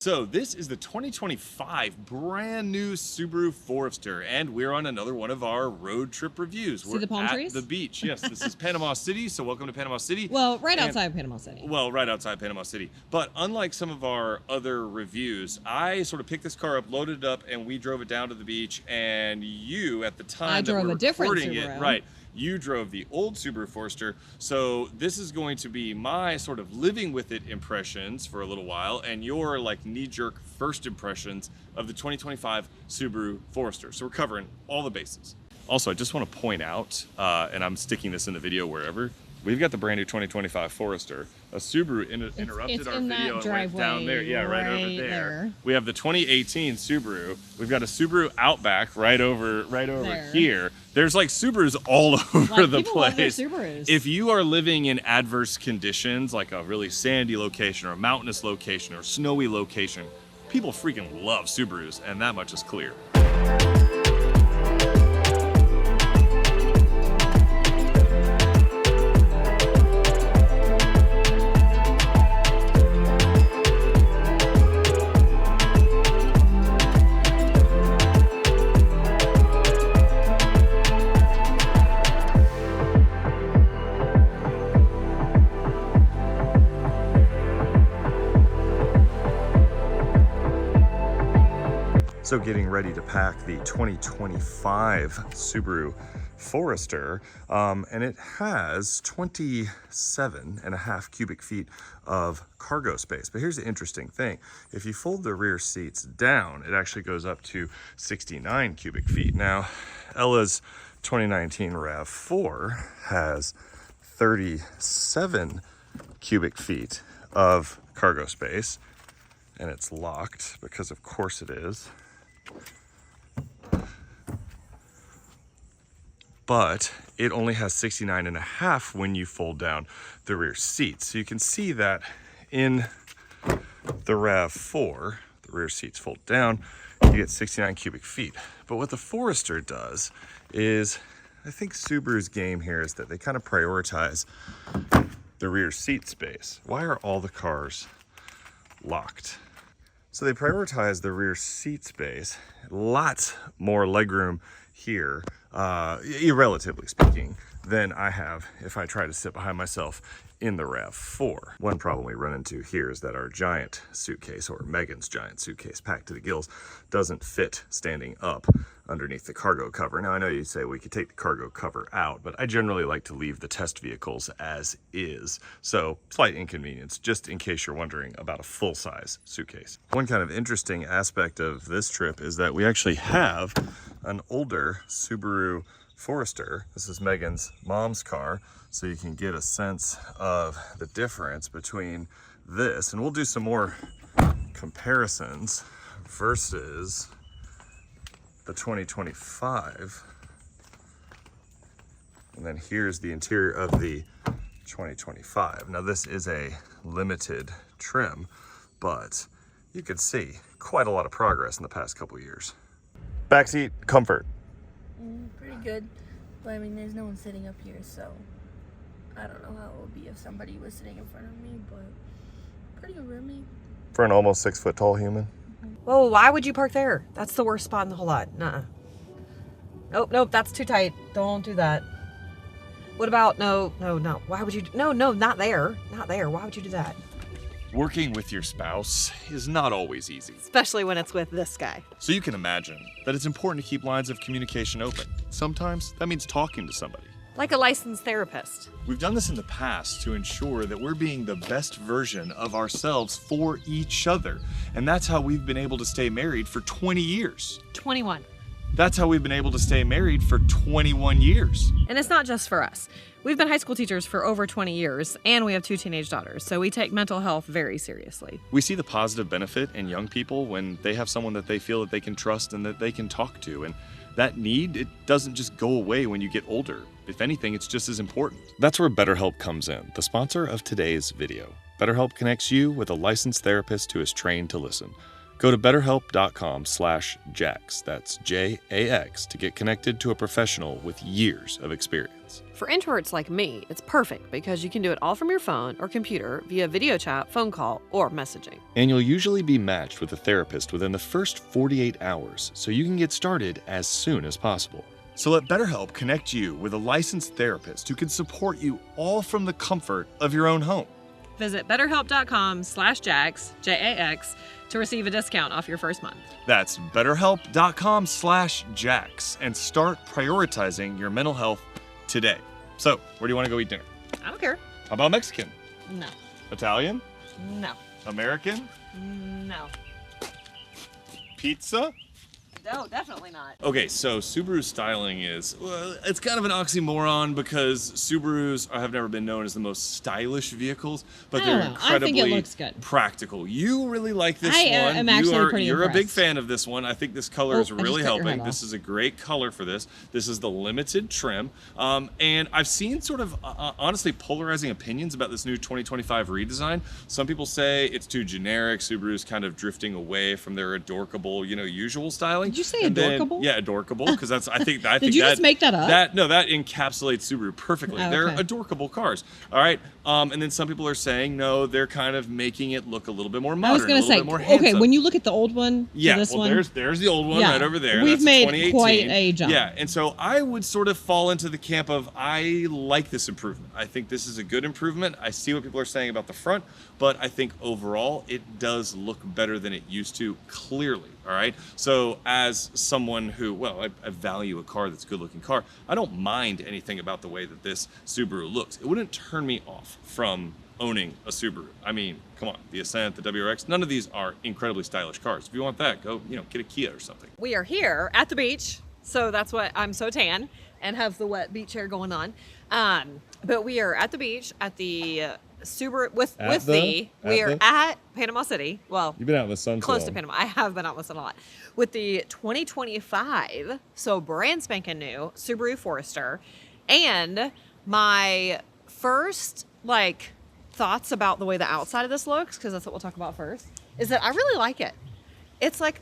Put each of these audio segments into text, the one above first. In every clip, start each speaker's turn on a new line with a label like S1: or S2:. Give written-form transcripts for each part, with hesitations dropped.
S1: So this is the 2025 brand new Subaru Forester, and we're on another one of our road trip reviews.
S2: See the palm
S1: at
S2: trees?
S1: the beach. Yes, this is Panama City, so welcome to Panama City.
S2: Well, right outside Panama City.
S1: Well, right outside Panama City. But unlike some of our other reviews, I sort of picked this car up, loaded it up, and we drove it down to the beach, and you, at the time that we're recording it, right, you drove the old Subaru Forester. So this is going to be my sort of living with it impressions for a little while, and your like knee-jerk first impressions of the 2025 Subaru Forester. So we're covering all the bases. Also, I just want to point out, and I'm sticking this in the video wherever, we've got the brand new 2025 Forester. A Subaru interrupted our video and went down there. Yeah, right over there. We have the 2018 Subaru. We've got a Subaru Outback right over here. There's like Subarus all over the place. Love their Subarus. If you are living in adverse conditions, like a really sandy location or a mountainous location or snowy location, people freaking love Subarus, and that much is clear. So getting ready to pack the 2025 Subaru Forester, and it has 27.5 cubic feet of cargo space. But here's the interesting thing. If you fold the rear seats down, it actually goes up to 69 cubic feet. Now, Ella's 2019 RAV4 has 37 cubic feet of cargo space, and it's locked because of course it is. But it only has 69.5 when you fold down the rear seats. So you can see that in the RAV4, the rear seats fold down, you get 69 cubic feet. But what the Forester does is, I think Subaru's game here is that they kind of prioritize the rear seat space. Why are all the cars locked? So they prioritize the rear seat space, lots more legroom here, relatively speaking, than I have if I try to sit behind myself in the RAV4. One problem we run into here is that our giant suitcase, or Megan's giant suitcase packed to the gills, doesn't fit standing up underneath the cargo cover. Now I know you'd say we could take the cargo cover out, but I generally like to leave the test vehicles as is. So slight inconvenience, just in case you're wondering about a full-size suitcase. One kind of interesting aspect of this trip is that we actually have an older Subaru Forester. This is Megan's mom's car, so you can get a sense of the difference between this, and we'll do some more comparisons versus the 2025. And then here's the interior of the 2025. Now this is a limited trim, but you can see quite a lot of progress in the past couple years. Backseat comfort.
S3: Pretty good, but I mean there's no one sitting up here, so I don't know how it would be if somebody was sitting in front of me, but pretty roomy.
S1: For an almost 6 foot tall human.
S4: Whoa, why would you park there? That's the worst spot in the whole lot. Nuh-uh. Nope, that's too tight. Don't do that. What about, no. Why would you, no, not there. Not there. Why would you do that?
S1: Working with your spouse is not always easy.
S4: Especially when it's with this guy.
S1: So you can imagine that it's important to keep lines of communication open. Sometimes that means talking to somebody.
S4: Like a licensed therapist.
S1: We've done this in the past to ensure that we're being the best version of ourselves for each other. And that's how we've been able to stay married for 20 years.
S4: 21.
S1: That's how we've been able to stay married for 21 years.
S4: And it's not just for us. We've been high school teachers for over 20 years, and we have 2 teenage daughters, so we take mental health very seriously.
S1: We see the positive benefit in young people when they have someone that they feel that they can trust and that they can talk to. And that need, it doesn't just go away when you get older. If anything, it's just as important. That's where BetterHelp comes in, the sponsor of today's video. BetterHelp connects you with a licensed therapist who is trained to listen. Go to betterhelp.com/Jax, that's Jax, to get connected to a professional with years of experience.
S2: experience.
S4: For introverts like me, it's perfect because you can do it all from your phone or computer via video chat, phone call, or messaging.
S2: And you'll usually be matched with a therapist within the first 48 hours, so you can get started as soon as possible.
S1: So let BetterHelp connect you with a licensed therapist who can support you all from the comfort of your own home.
S4: Visit betterhelp.com/Jax, Jax, to receive a discount off your first month.
S1: That's betterhelp.com/Jax and start prioritizing your mental health today. So, where do you want to go eat dinner?
S4: I don't care.
S1: How about Mexican?
S4: No.
S1: Italian?
S4: No.
S1: American?
S4: No.
S1: Pizza?
S4: No, definitely not.
S1: Okay, so Subaru styling is, well, it's kind of an oxymoron because Subarus have never been known as the most stylish vehicles, but they're incredibly
S5: I think it looks good.
S1: practical. You really like this
S5: I
S1: one.
S5: am actually pretty
S1: You're a big
S5: impressed.
S1: fan of this one. I think this color is
S5: I
S1: really
S5: just cut your
S1: helping.
S5: head
S1: This
S5: off.
S1: is a great color for this. This is the limited trim. And I've seen sort of honestly polarizing opinions about this new 2025 redesign. Some people say it's too generic. Subaru's kind of drifting away from their adorkable, usual styling.
S5: Did you say
S1: And then-
S5: adorkable?
S1: yeah, adorkable, because that's I think
S5: Did you just make that up?
S1: That encapsulates Subaru perfectly.
S5: Oh,
S1: They're
S5: okay.
S1: adorkable cars. All right. And then some people are saying no, they're kind of making it look a little bit more modern,
S5: I was
S1: a
S5: gonna
S1: little
S5: say,
S1: bit more
S5: okay,
S1: handsome.
S5: when you look at the old one to
S1: Yeah,
S5: this
S1: well,
S5: one,
S1: there's the old one
S5: Yeah.
S1: right over there.
S5: We've
S1: That's
S5: made
S1: 2018.
S5: quite a jump.
S1: Yeah, and so I would sort of fall into the camp of I like this improvement. I think this is a good improvement. I see what people are saying about the front, but I think overall it does look better than it used to, clearly. All right. So as someone who, well, I value a car that's a good looking car, I don't mind anything about the way that this Subaru looks. It wouldn't turn me off from owning a Subaru. I mean, come on, the Ascent, the WRX, none of these are incredibly stylish cars. If you want that, go, get a Kia or something.
S4: We are here at the beach, so that's why I'm so tan and have the wet beach hair going on. But we are at the beach at the Subaru we are at Panama City. Well,
S1: You've been out in the sun
S4: close to Panama. I have been out in the sun a lot. With the 2025, so brand spanking new Subaru Forester, and my first thoughts about the way the outside of this looks, because that's what we'll talk about first, is that I really like it. It's like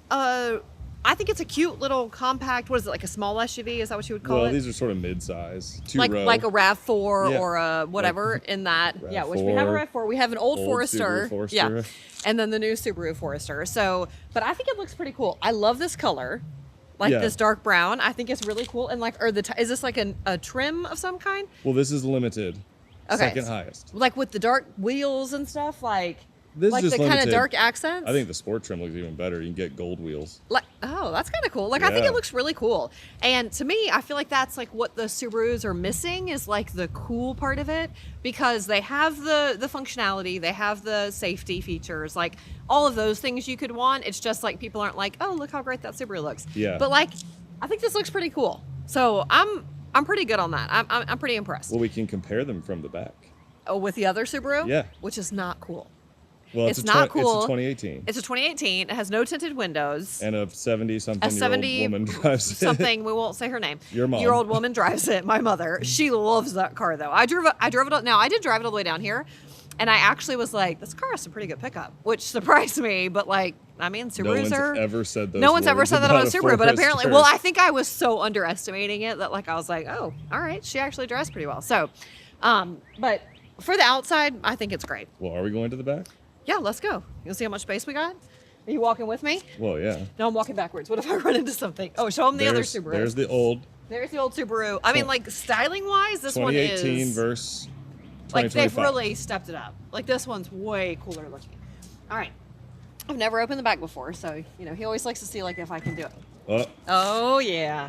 S4: I think it's a cute little compact. What is it, like a small SUV? Is that what you would call it?
S1: These are sort of mid-size,
S4: like a RAV4
S1: Yeah.
S4: or a whatever in that. Yeah, which we
S1: RAV4,
S4: have a RAV4. We have an old Forester.
S1: Subaru Forester.
S4: Yeah, and then the new Subaru Forester. So, but I think it looks pretty cool. I love this color,
S1: Yeah.
S4: this dark brown. I think it's really cool. And is this like a trim of some kind?
S1: Well, this is limited.
S4: Okay.
S1: Second highest.
S4: Like with the dark wheels and stuff,
S1: This
S4: like
S1: is
S4: the
S1: just
S4: kind of
S1: limited.
S4: dark accents.
S1: I think the sport trim looks even better. You can get gold wheels.
S4: Oh, that's kind of cool. I think
S1: Yeah.
S4: it looks really cool. And to me, I feel like that's what the Subarus are missing is the cool part of it, because they have the functionality, they have the safety features, all of those things you could want. It's just people aren't oh, look how great that Subaru looks.
S1: Yeah.
S4: But I think this looks pretty cool. So I'm pretty good on that. I'm pretty impressed.
S1: Well, we can compare them from the back.
S4: Oh, with the other Subaru?
S1: Yeah.
S4: Which is not cool.
S1: Well,
S4: It's not cool.
S1: It's a 2018.
S4: It's a 2018. It has no tinted windows.
S1: And a 70-something
S4: A
S1: year
S4: 70
S1: old woman drives it.
S4: something, we won't say her name.
S1: Your mom.
S4: Year old woman drives it. My mother. She loves that car though. I drove it. Now I did drive it all the way down here, and I actually was this car has some pretty good pickup, which surprised me. But Subarus
S1: No one's
S4: are.
S1: ever said those
S4: No one's ever
S1: words
S4: said that about a
S1: a
S4: Subaru, but apparently,
S1: Forester.
S4: well, I think I was so underestimating it that I was oh, all right, she actually drives pretty well. So, but for the outside, I think it's great.
S1: Well, are we going to the back?
S4: Yeah, let's go. You'll see how much space we got. Are you walking with me?
S1: Well, yeah.
S4: No, I'm walking backwards. What if I run into something? Oh, show them the other Subaru.
S1: There's the old
S4: There's the old Subaru. I mean, styling wise, this one
S1: 2018
S4: is
S1: versus
S4: they've
S1: 2025.
S4: really stepped it up. This one's way cooler looking. All right, I've never opened the back before, so he always likes to see if I can do it. Oh yeah.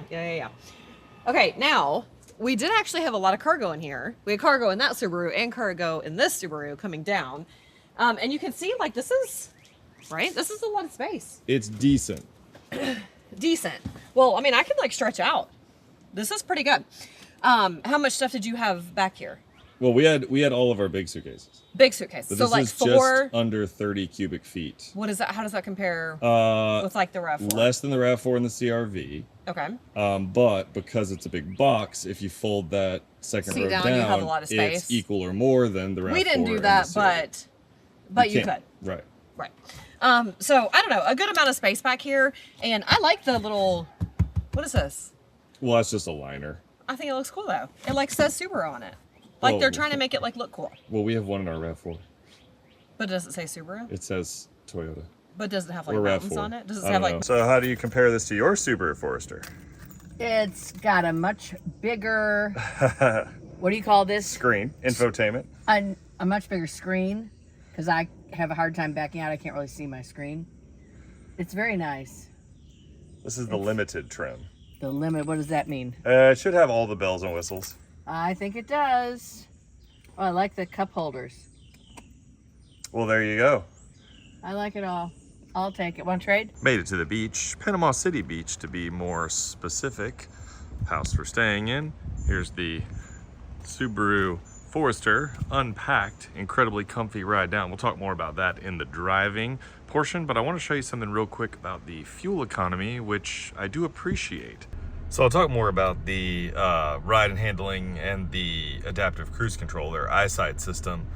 S4: Okay, now we did actually have a lot of cargo in here. We had cargo in that Subaru and cargo in this Subaru coming down, and you can see this is right. This is a lot of space.
S1: It's decent.
S4: Decent. Well, I mean, I can stretch out. This is pretty good. How much stuff did you have back here?
S1: Well, we had all of our big suitcases.
S4: Big suitcase.
S1: But
S4: So
S1: this is
S4: 4.
S1: just under 30 cubic feet.
S4: What is that? How does that compare with the RAV4?
S1: Less than the RAV4 and the CRV.
S4: Okay.
S1: But because it's a big box, if you fold that second
S4: Seat
S1: row
S4: down,
S1: down,
S4: you have a lot of space.
S1: it's equal or more than the RAV4.
S4: We didn't do
S1: and
S4: that,
S1: the CRV.
S4: but you
S1: can't.
S4: could.
S1: Right.
S4: Right. So I don't know, a good amount of space back here, and I like the little. What is this?
S1: Well, that's just a liner.
S4: I think it looks cool though. It like says Subaru on it. Like
S2: Oh.
S4: they're trying to make it like look cool.
S2: Well, we have one in our RAV4.
S4: But does it say Subaru?
S2: It says Toyota.
S4: But does it have like
S2: Or
S4: mountains
S2: RAV4.
S4: on it? Does it
S2: I
S4: have
S2: don't
S4: like
S2: know.
S1: So how do you compare this to your Subaru Forester?
S6: It's got a much bigger, what do you call this?
S1: Screen, infotainment.
S6: A much bigger screen, because I have a hard time backing out. I can't really see my screen. It's very nice.
S1: This is the limited trim.
S6: The limit, what does that mean?
S1: It should have all the bells and whistles.
S6: I think it does. Oh, I like the cup holders.
S1: Well, there you go.
S6: I like it all. I'll take it. Want to trade?
S1: Made it to the beach, Panama City Beach to be more specific. House we're staying in. Here's the Subaru Forester, unpacked, incredibly comfy ride down. We'll talk more about that in the driving portion, but I want to show you something real quick about the fuel economy, which I do appreciate. So I'll talk more about the ride and handling and the adaptive cruise control, their eyesight system,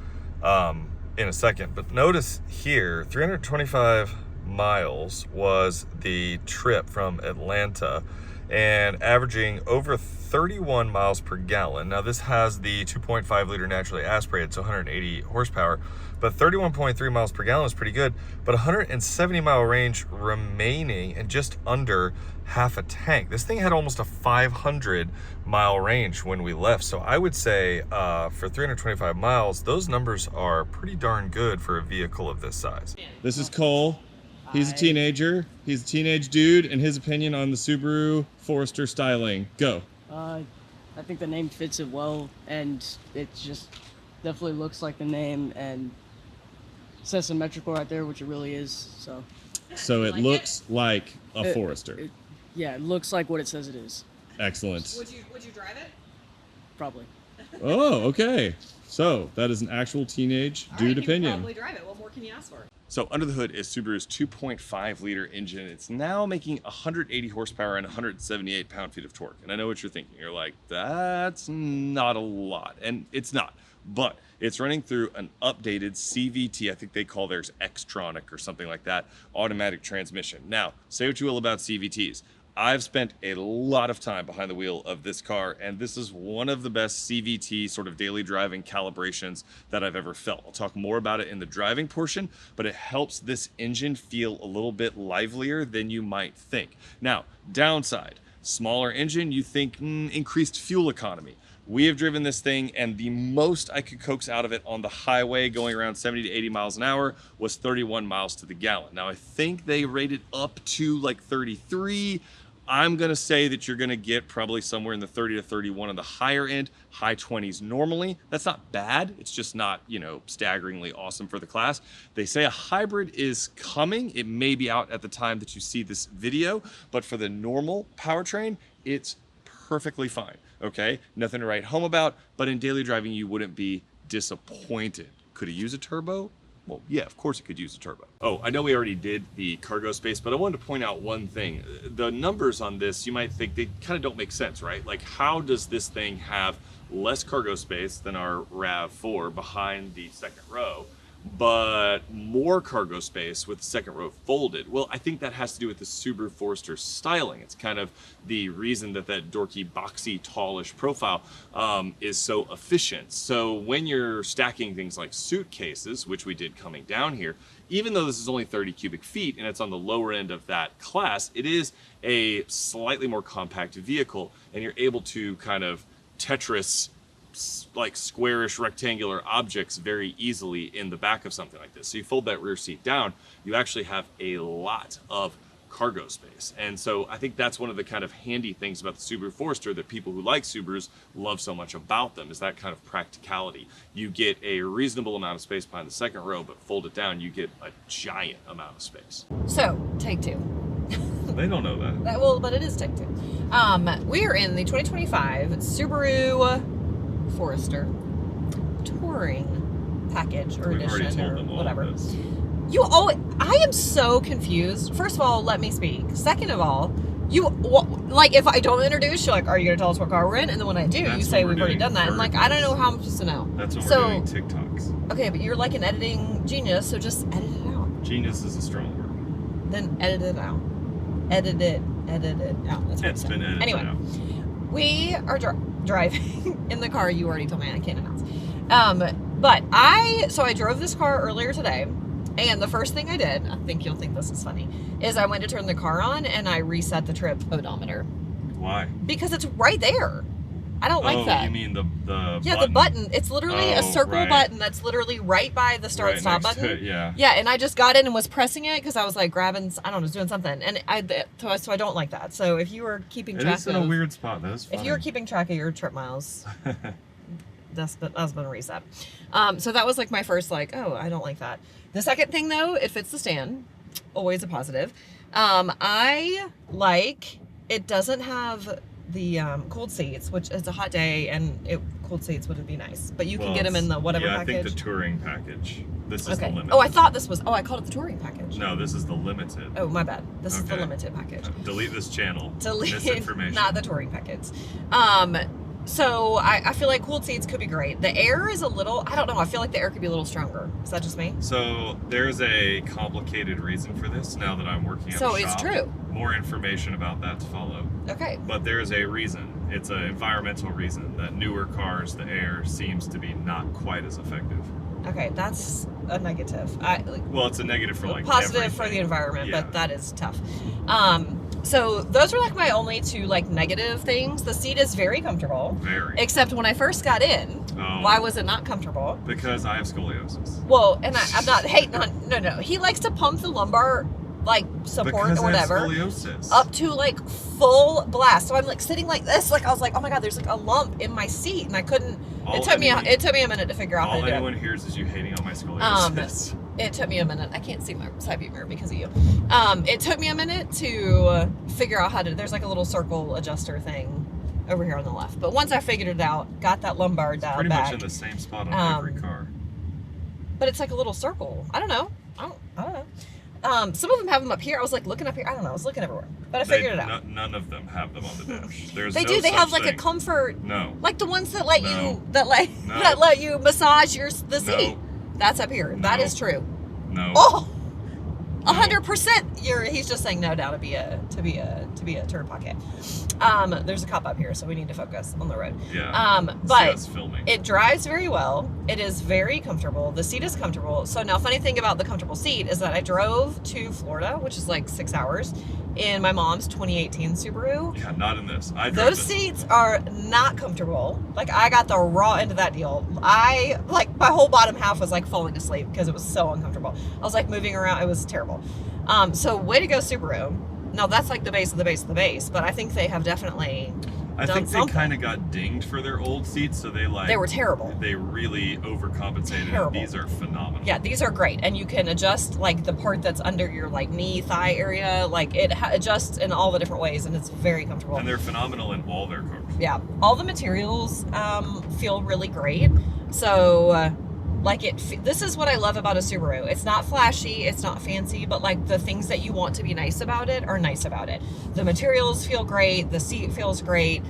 S1: in a second. But notice here, 325 miles was the trip from Atlanta, and averaging over 31 miles per gallon. Now this has the 2.5 liter naturally aspirated, so 180 horsepower, but 31.3 miles per gallon is pretty good, but 170 mile range remaining and just under half a tank. This thing had almost a 500 mile range when we left. So I would say for 325 miles, those numbers are pretty darn good for a vehicle of this size.
S2: This is Cole. He's a teenager. He's a teenage dude, and his opinion on the Subaru Forester styling. Go.
S7: I think the name fits it well, and it just definitely looks like the name, and it says symmetrical right there, which it really is.
S2: So it looks like a Forester.
S7: Yeah, it looks like what it says it is.
S2: Excellent.
S4: Would you drive it?
S7: Probably.
S2: Oh, okay. So that is an actual teenage dude opinion.
S4: Probably drive it. What more can you ask for?
S2: So under the hood is Subaru's 2.5 liter engine. It's now making 180 horsepower and 178 pound-feet of torque. And I know what you're thinking. You're like, that's not a lot. And it's not. But it's running through an updated CVT. I think they call theirs Xtronic or something like that, automatic transmission. Now, say what you will about CVTs. I've spent a lot of time behind the wheel of this car, and this is one of the best CVT sort of daily driving calibrations that I've ever felt. I'll talk more about it in the driving portion, but it helps this engine feel a little bit livelier than you might think. Now, downside, smaller engine, you think increased fuel economy. We have driven this thing, and the most I could coax out of it on the highway going around 70 to 80 miles an hour was 31 miles to the gallon. Now, I think they rated up to like 33. I'm gonna say that you're gonna get probably somewhere in the 30 to 31 on the higher end, high 20s normally. That's not bad. It's just not, you know, staggeringly awesome for the class. They say a hybrid is coming. It may be out at the time that you see this video, but for the normal powertrain, it's perfectly fine, okay? Nothing to write home about, but in daily driving, you wouldn't be disappointed. Could it use a turbo? Well, yeah, of course it could use a turbo. Oh, I know we already did the cargo space, but I wanted to point out one thing. The numbers on this, you might think they kind of don't make sense, right? Like, how does this thing have less cargo space than our RAV4 behind the second row, but more cargo space with the second row folded? Well, I think that has to do with the Subaru Forester styling. It's kind of the reason that that dorky, boxy, tallish profile is so efficient. So when you're stacking things like suitcases, which we did coming down here, even though this is only 30 cubic feet and it's on the lower end of that class, it is a slightly more compact vehicle, and you're able to kind of Tetris like squarish rectangular objects very easily in the back of something like this. So you fold that rear seat down, you actually have a lot of cargo space. And so I think that's one of the kind of handy things about the Subaru Forester that people who like Subarus love so much about them, is that kind of practicality. You get a reasonable amount of space behind the second row, but fold it down, you get a giant amount of space.
S4: So, take two.
S1: They don't know that.
S4: Well, but it is take two. We are in the 2025 Subaru Forester touring package or
S1: We've already
S4: edition
S1: told
S4: or
S1: them all
S4: whatever.
S1: this.
S4: I am so confused. First of all, let me speak. Second of all, like, if I don't introduce, you're like, are you going to tell us what car we're in? And then when I do,
S1: That's
S4: you say
S1: what we're
S4: we've already
S1: doing
S4: done that. And like, I don't know how I'm supposed to know.
S1: That's what
S4: So-
S1: we're doing, TikToks.
S4: Okay, but you're like an editing genius, so just edit it out.
S1: Genius is a strong word.
S4: Then edit it out. Edit it out. That's what
S1: It's
S4: I'm
S1: been
S4: saying.
S1: edited
S4: Anyway.
S1: out.
S4: we are driving in the car. You already told me I can't announce. But I drove this car earlier today, and the first thing I did, I think you'll think this is funny, is I went to turn the car on and I reset the trip odometer.
S1: Why?
S4: Because it's right there. I don't like that.
S1: Oh, you mean the
S4: yeah,
S1: button?
S4: the button. It's literally a circle
S1: right.
S4: button that's literally right by the start stop
S1: next to
S4: button.
S1: it, yeah.
S4: Yeah, and I just got in and was pressing it because I was like grabbing, I don't know, was doing something, and so I don't like that. So if you were keeping track
S1: It is in a weird spot. That is funny.
S4: if you were keeping track of your trip miles, that's been reset. So that was like my first like, oh, I don't like that. The second thing though, it fits the stand, always a positive. I like it doesn't have the cooled seats, which is a hot day, and cooled seats would be nice. But you can get them in the whatever package.
S1: Yeah, I think the touring package. This is the limited.
S4: Oh, I thought this was. Oh, I called it the touring package.
S1: No, this is the limited.
S4: Oh, my bad. This is the limited package.
S1: Delete this channel.
S4: Delete
S1: misinformation.
S4: Not the touring package. So I feel like cooled seats could be great. The air is a little, I don't know, I feel like the air could be a little stronger. Is that just me?
S1: So there's a complicated reason for this now that I'm working at
S4: So
S1: a shop.
S4: it's true.
S1: More information about that to follow.
S4: Okay.
S1: But there is a reason. It's an environmental reason that newer cars, the air seems to be not quite as effective.
S4: Okay, that's a negative.
S1: Well, it's a negative for like
S4: positive
S1: everything.
S4: for the environment,
S1: Yeah.
S4: but that is tough. So those are like my only two like negative things. The seat is very comfortable.
S1: Very.
S4: Except when I first got in, why was it not comfortable?
S1: Because I have scoliosis.
S4: Well, and I'm not hating on, no. He likes to pump the lumbar like support
S1: Because
S4: or whatever
S1: I have scoliosis.
S4: up to like full blast. So I'm like sitting like this, like I was like, oh my god, there's like a lump in my seat, and I couldn't. It took me a minute to figure out how to do it.
S1: All anyone hears is you hating on my scoliosis.
S4: It took me a minute. I can't see my side view mirror because of you. It took me a minute to figure out how to. There's like a little circle adjuster thing over here on the left. But once I figured it out, got that lumbar dialed
S1: Pretty
S4: back.
S1: much in the same spot on every car.
S4: But it's like a little circle. I don't know. I don't know. Some of them have them up here. I was like looking up here. I don't know. I was looking everywhere, but I figured it out.
S1: None of them have them on the dash. There's
S4: They
S1: no
S4: do. They
S1: such
S4: have like
S1: thing.
S4: a comfort.
S1: No.
S4: Like the ones that let
S1: No.
S4: you that let you massage the seat. That's up here. That
S1: No.
S4: is true.
S1: No.
S4: Oh, 100%. He's just saying no now to be a turd pocket. There's a cop up here, so we need to focus on the road.
S1: Yeah.
S4: But
S1: us filming.
S4: it drives very well. It is very comfortable. The seat is comfortable. So now, funny thing about the comfortable seat is that I drove to Florida, which is like 6 hours, in my mom's 2018 Subaru.
S1: Yeah, not in this. I drove
S4: Those
S1: this.
S4: seats are not comfortable. Like, I got the raw end of that deal. My whole bottom half was like falling asleep because it was so uncomfortable. I was like moving around. It was terrible. So way to go, Subaru. No, that's like the base of the base of the base, but I think they have definitely
S1: I
S4: done
S1: think they
S4: something.
S1: kind of got dinged for their old seats, so they
S4: were terrible.
S1: They really overcompensated.
S4: Terrible.
S1: These are phenomenal.
S4: Yeah, these are great, and you can adjust like the part that's under your like knee, thigh area. Like it adjusts in all the different ways, and it's very comfortable.
S1: And they're phenomenal in all their cars.
S4: Yeah, all the materials feel really great. So this is what I love about a Subaru. It's not flashy, it's not fancy, but like the things that you want to be nice about it are nice about it. The materials feel great, the seat feels great.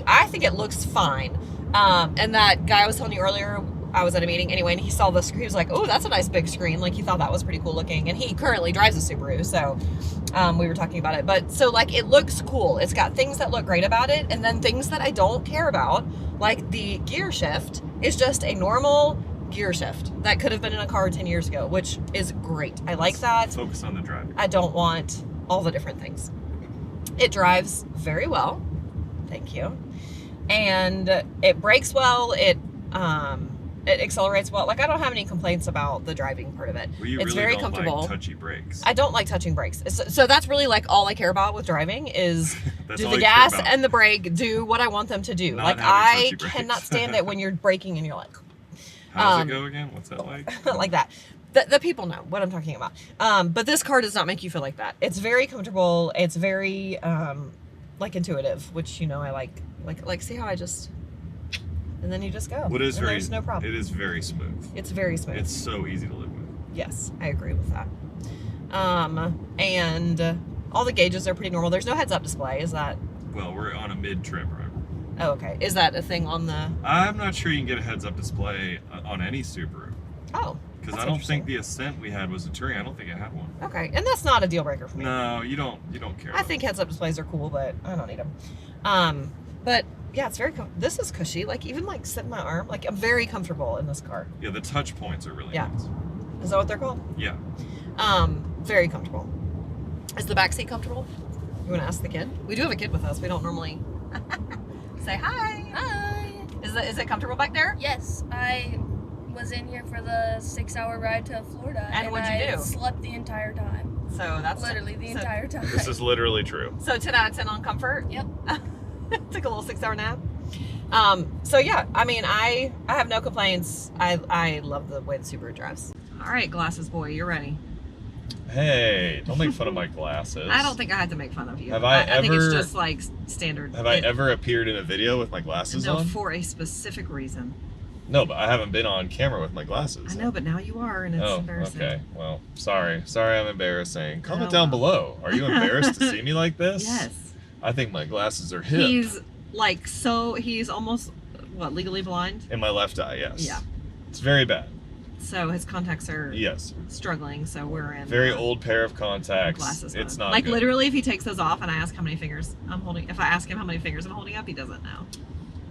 S4: I think it looks fine. And that guy I was telling you earlier, I was at a meeting anyway, and he saw this, he was like, oh, that's a nice big screen. Like he thought that was pretty cool looking, and he currently drives a Subaru, so we were talking about it. But so like it looks cool. It's got things that look great about it, and then things that I don't care about, like the gear shift is just a normal gear shift that could have been in a car 10 years ago, which is great. I like that.
S1: Focus on the driving.
S4: I don't want all the different things. It drives very well. Thank you. And it brakes well. It accelerates well. Like I don't have any complaints about the driving part of it.
S1: Well, you
S4: it's
S1: really
S4: very
S1: don't
S4: comfortable.
S1: like touchy brakes.
S4: I don't like touching brakes. So that's really like all I care about with driving is
S1: That's
S4: do
S1: all
S4: the
S1: you care
S4: gas
S1: about.
S4: and the brake do what I want them to do.
S1: Not
S4: Like
S1: having
S4: I
S1: touchy brakes.
S4: cannot stand it when you're braking and you're like
S1: How's it go again? What's that like?
S4: like that. The people know what I'm talking about. But this car does not make you feel like that. It's very comfortable. It's very like intuitive, which I like see how I just, and then you just go.
S1: What is
S4: and
S1: very
S4: there's no problem.
S1: It is very smooth.
S4: It's very smooth.
S1: It's so easy to live with.
S4: Yes, I agree with that. And all the gauges are pretty normal. There's no heads-up display. Is that?
S1: Well, we're on a mid-trim, right?
S4: Oh, okay. Is that a thing on the?
S1: I'm not sure you can get a heads-up display on any Subaru.
S4: Oh.
S1: Because
S4: that's
S1: I don't think
S4: interesting.
S1: the Ascent we had was a touring. I don't think it had one.
S4: Okay, and that's not a deal breaker for me.
S1: No, you don't care.
S4: I think heads-up displays are cool, but I don't need them. But yeah, it's very. This is cushy. Like even like sitting my arm. Like I'm very comfortable in this car.
S1: Yeah, the touch points are really
S4: Yeah.
S1: nice.
S4: Is that what they're called?
S1: Yeah.
S4: Very comfortable. Is the back seat comfortable? You want to ask the kid? We do have a kid with us. We don't normally say hi.
S3: Hi.
S4: Is it comfortable back there?
S3: Yes, I was in here for the 6-hour ride to Florida,
S4: And what'd you
S3: I
S4: do?
S3: slept the entire time.
S4: So that's
S3: Literally the entire time.
S1: This is literally true.
S4: So 10 out of 10 on comfort.
S3: Yep.
S4: Took a little 6-hour nap. So yeah, I mean, I have no complaints. I love the way the Subaru drives. All right, glasses boy, you're ready.
S1: Hey, don't make fun of my glasses.
S4: I don't think I had to make fun of you.
S1: Have
S4: I think it's
S1: ever-
S4: just like standard.
S1: Have I ever appeared in a video with my glasses
S4: No,
S1: on?
S4: for a specific reason.
S1: No, but I haven't been on camera with my glasses.
S4: I know, but now you are, and it's
S1: Oh,
S4: embarrassing.
S1: okay. Well, sorry. Sorry I'm embarrassing. Comment
S4: Oh,
S1: down
S4: well.
S1: below. Are you embarrassed to see me like this?
S4: Yes.
S1: I think my glasses are hip.
S4: He's like he's almost legally blind.
S1: In my left eye, yes.
S4: Yeah.
S1: It's very bad.
S4: So his contacts are
S1: Yes.
S4: struggling. So we're in
S1: Very old pair of contacts.
S4: glasses.
S1: It's
S4: mode.
S1: not
S4: like
S1: good.
S4: literally, if he takes those off and I ask how many fingers I'm holding, if I ask him how many fingers I'm holding up, he doesn't know.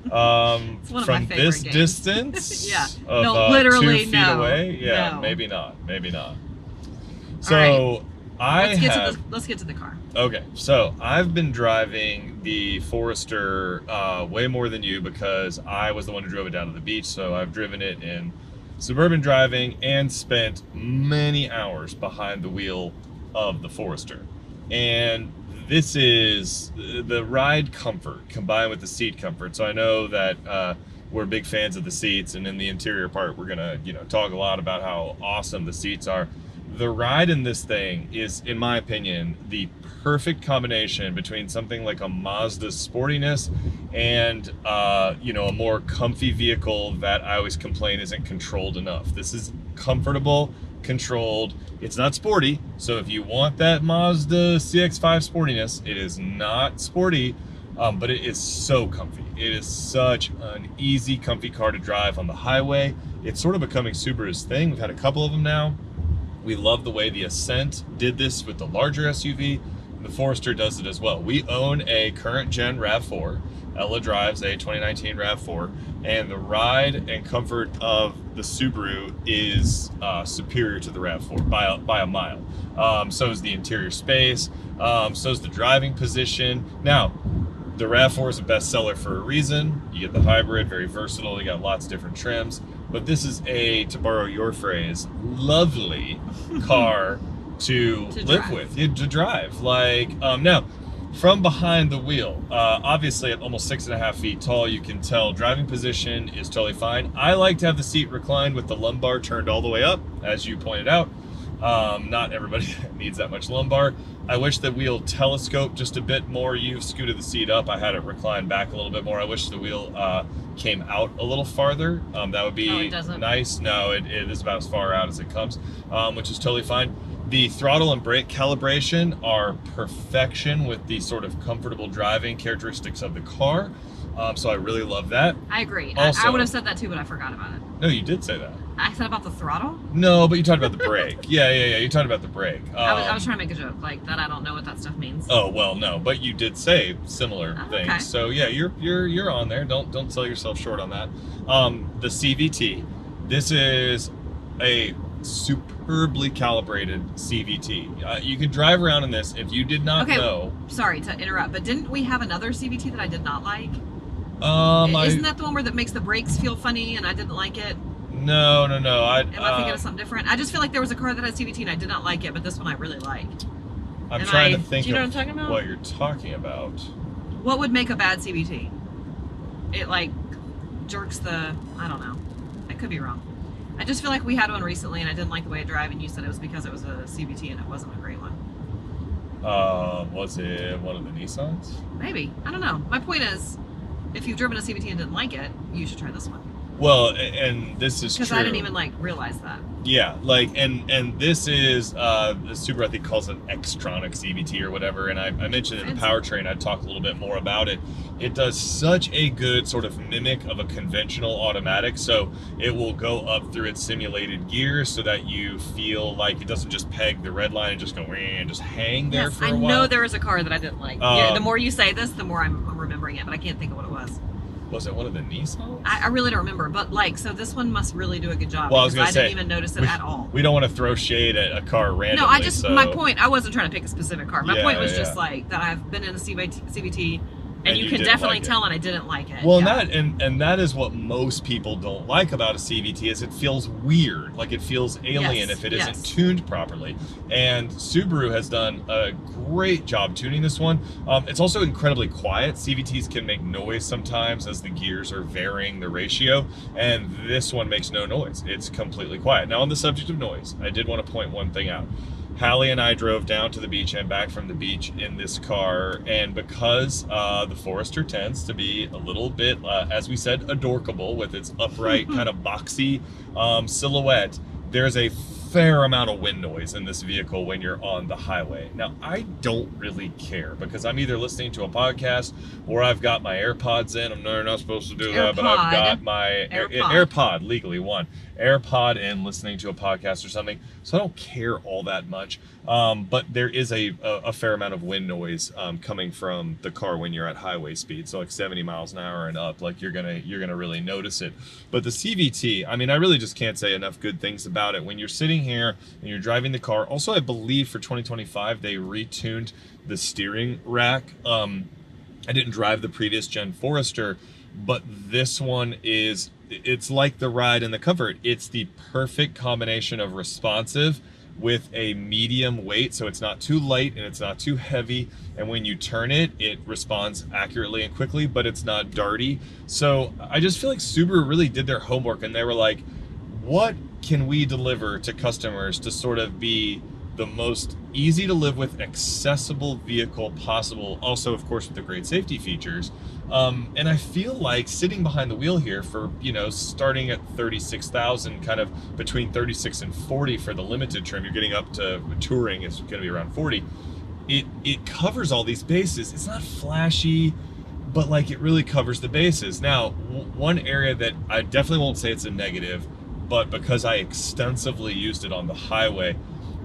S4: It's one of my
S1: From
S4: favorite
S1: this
S4: games.
S1: distance,
S4: Yeah.
S1: of,
S4: No, literally,
S1: 2 feet
S4: no.
S1: away, yeah,
S4: No.
S1: maybe not. So
S4: right.
S1: I have.
S4: Let's get to the car.
S1: Okay, so I've been driving the Forester way more than you because I was the one who drove it down to the beach. So I've driven it in suburban driving and spent many hours behind the wheel of the Forester. And this is the ride comfort combined with the seat comfort. So I know that we're big fans of the seats, and in the interior part, we're gonna talk a lot about how awesome the seats are. The ride in this thing is, in my opinion, the perfect combination between something like a Mazda's sportiness and a more comfy vehicle that I always complain isn't controlled enough. This is comfortable, controlled. It's not sporty, so if you want that Mazda CX-5 sportiness, it is not sporty, but it is so comfy. It is such an easy, comfy car to drive on the highway. It's sort of becoming Subaru's thing. We've had a couple of them now. We love the way the Ascent did this with the larger SUV. The Forester does it as well. We own a current gen RAV4. Ella drives a 2019 RAV4, and the ride and comfort of the Subaru is superior to the RAV4 by a mile. So is the interior space, so is the driving position. Now, the RAV4 is a bestseller for a reason. You get the hybrid, very versatile. You got lots of different trims. But this is to borrow your phrase, lovely car to live
S4: drive.
S1: with, to drive. Now, from behind the wheel, obviously at almost 6.5 feet tall, you can tell driving position is totally fine. I like to have the seat reclined with the lumbar turned all the way up, as you pointed out. Not everybody needs that much lumbar. I wish the wheel telescoped just a bit more. You've scooted the seat up. I had it reclined back a little bit more. I wish the wheel came out a little farther. That would be
S4: it doesn't?
S1: nice. No, it is about as far out as it comes, which is totally fine. The throttle and brake calibration are perfection with the sort of comfortable driving characteristics of the car. So I really love that.
S4: I agree.
S1: Also-
S4: I would have said that too, but I forgot about it.
S1: No, you did say that.
S4: I said about the throttle.
S1: No, but you talked about the brake. Yeah. You talked about the brake.
S4: I was trying to make a joke like that. I don't know what that stuff means.
S1: Oh well, no, but you did say similar
S4: Oh,
S1: things.
S4: okay.
S1: So yeah, you're on there. Don't sell yourself short on that. The CVT. This is a superbly calibrated CVT. You can drive around in this. If you did not
S4: Okay.
S1: know,
S4: Sorry to interrupt, but didn't we have another CVT that I did not like? Isn't that the one that makes the brakes feel funny and I didn't like it?
S1: No.
S4: Am I thinking of something different? I just feel like there was a car that had CVT and I did not like it, but this one I really liked.
S1: I'm
S4: Am
S1: trying
S4: I-
S1: to think
S4: do you know
S1: of
S4: what I'm talking about?
S1: what you're talking about.
S4: What would make a bad CVT? It like jerks the, I don't know. I could be wrong. I just feel like we had one recently and I didn't like the way it drove, and you said it was because it was a CVT and it wasn't a great one.
S1: Was it one of the Nissans?
S4: Maybe. I don't know. My point is, if you've driven a CVT and didn't like it, you should try this one.
S1: Well, and this is true.
S4: Because I didn't even realize that.
S2: Yeah, like, and this is the Subaru, I think, calls it Xtronic CVT or whatever, and I mentioned in the powertrain, I'd talk a little bit more about it. It does such a good sort of mimic of a conventional automatic, so it will go up through its simulated gears so that you feel like it doesn't just peg the red line and just go and just hang there for a while.
S4: I know there is a car that I didn't like. Yeah, the more you say this, the more I'm remembering it, but I can't think of what it was.
S2: Was it one of the Nissans?
S4: I really don't remember, but like, so this one must really do a good job.
S2: Well, I was
S4: because
S2: gonna
S4: I didn't even notice it at all.
S2: We don't want to throw shade at a car randomly.
S4: No, I just,
S2: so.
S4: my point, I wasn't trying to pick a specific car. My
S2: Yeah,
S4: point was
S2: yeah.
S4: just like that I've been in a CVT and you can
S2: didn't
S4: definitely
S2: like it.
S4: tell and I didn't like it.
S2: Well,
S4: yeah.
S2: and that is what most people don't like about a CVT is it feels weird, like it feels alien
S4: Yes,
S2: if it
S4: yes.
S2: isn't tuned properly. And Subaru has done a great job tuning this one. It's also incredibly quiet. CVTs can make noise sometimes as the gears are varying the ratio, and this one makes no noise. It's completely quiet. Now, on the subject of noise, I did want to point one thing out. Hallie and I drove down to the beach and back from the beach in this car, and because the Forester tends to be a little bit, as we said, adorkable with its upright kind of boxy silhouette, there's a fair amount of wind noise in this vehicle when you're on the highway. Now, I don't really care because I'm either listening to a podcast or I've got my AirPods in. I'm not supposed to do that, but I've got my AirPod, legally one. AirPod in listening to a podcast or something. So I don't care all that much. But there is a fair amount of wind noise coming from the car when you're at highway speed. So like 70 miles an hour and up, like you're gonna really notice it. But the CVT, I mean, I really just can't say enough good things about it. When you're sitting here and you're driving the car, also I believe for 2025 they retuned the steering rack. I didn't drive the previous gen Forester, but this one is, it's like the ride and the comfort. It's the perfect combination of responsive with a medium weight, so it's not too light and it's not too heavy, and when you turn it, it responds accurately and quickly, but it's not darty. So I just feel like Subaru really did their homework and they were like, what can we deliver to customers to sort of be the most easy to live with, accessible vehicle possible, also of course with the great safety features. And I feel like sitting behind the wheel here for, you know, starting at 36,000, kind of between 36 and 40 for the limited trim, you're getting up to touring is going to be around 40. It covers all these bases. It's not flashy, but like it really covers the bases. Now, one area that I definitely won't say it's a negative, but because I extensively used it on the highway,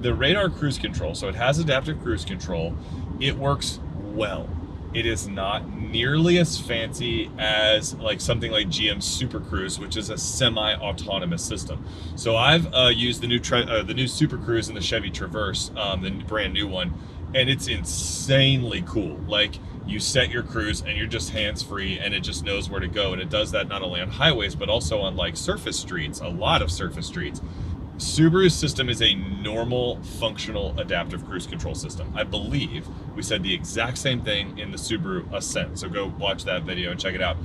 S2: the radar cruise control, so it has adaptive cruise control, it works well. It is not nearly as fancy as like something like GM Super Cruise, which is a semi-autonomous system. So I've used the new Super Cruise in the Chevy Traverse, the brand new one, and it's insanely cool. Like you set your cruise and you're just hands-free and it just knows where to go, and it does that not only on highways but also on like surface streets, a lot of surface streets. Subaru's system is a normal, functional, adaptive cruise control system. I believe we said the exact same thing in the Subaru Ascent, so go watch that video and check it out.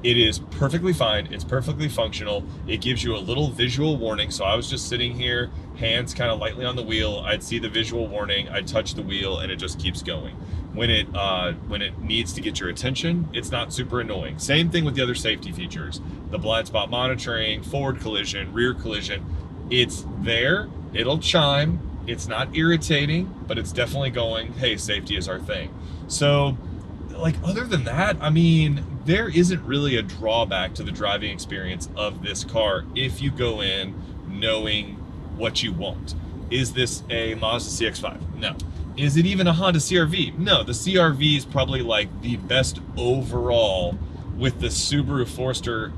S2: It is perfectly fine, it's perfectly functional, it gives you a little visual warning, so I was just sitting here, hands kind of lightly on the wheel, I'd see the visual warning, I'd touch the wheel, and it just keeps going. When it needs to get your attention, it's not super annoying. Same thing with the other safety features. The blind spot monitoring, forward collision, rear collision, it's there, it'll chime, it's not irritating, but it's definitely going, hey, safety is our thing. So, like, other than that, I mean, there isn't really a drawback to the driving experience of this car if you go in knowing what you want. Is this a Mazda CX-5? No. Is it even a Honda CR-V? No, the CR-V is probably like the best overall, with the Subaru Forester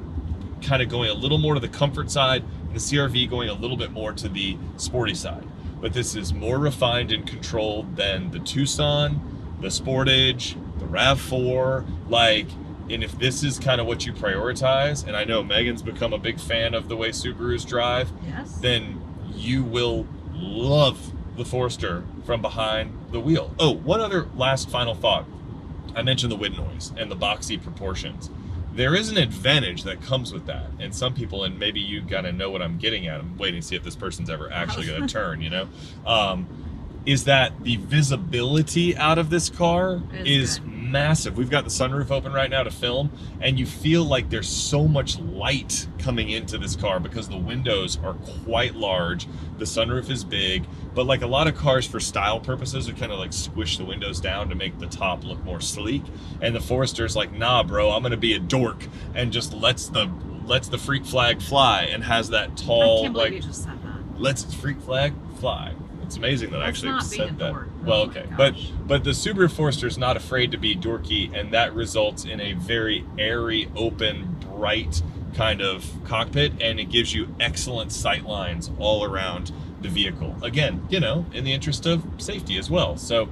S2: kind of going a little more to the comfort side, the CR-V going a little bit more to the sporty side. But this is more refined and controlled than the Tucson, the Sportage, the RAV4, like, and if this is kind of what you prioritize, and I know Megan's become a big fan of the way Subarus drive,
S4: Yes.
S2: then you will love the Forester from behind the wheel. Oh, one other last final thought. I mentioned the wind noise and the boxy proportions. There is an advantage that comes with that, and some people, and maybe you gotta know what I'm getting at, I'm waiting to see if this person's ever actually gonna turn, you know, is that the visibility out of this car is massive. We've got the sunroof open right now to film, and you feel like there's so much light coming into this car because the windows are quite large. The sunroof is big, but like a lot of cars for style purposes, we kind of like squish the windows down to make the top look more sleek. And the Forester's like, nah, bro, I'm gonna be a dork, and just lets the freak flag fly and has that tall,
S4: I can't believe
S2: like,
S4: you just said that.
S2: lets its freak flag fly. It's amazing that I actually
S4: not being
S2: said
S4: a
S2: that.
S4: dork.
S2: Well,
S4: Oh my
S2: okay,
S4: gosh.
S2: but the Subaru Forester is not afraid to be dorky, and that results in a very airy, open, bright kind of cockpit, and it gives you excellent sight lines all around the vehicle. Again, you know, in the interest of safety as well. So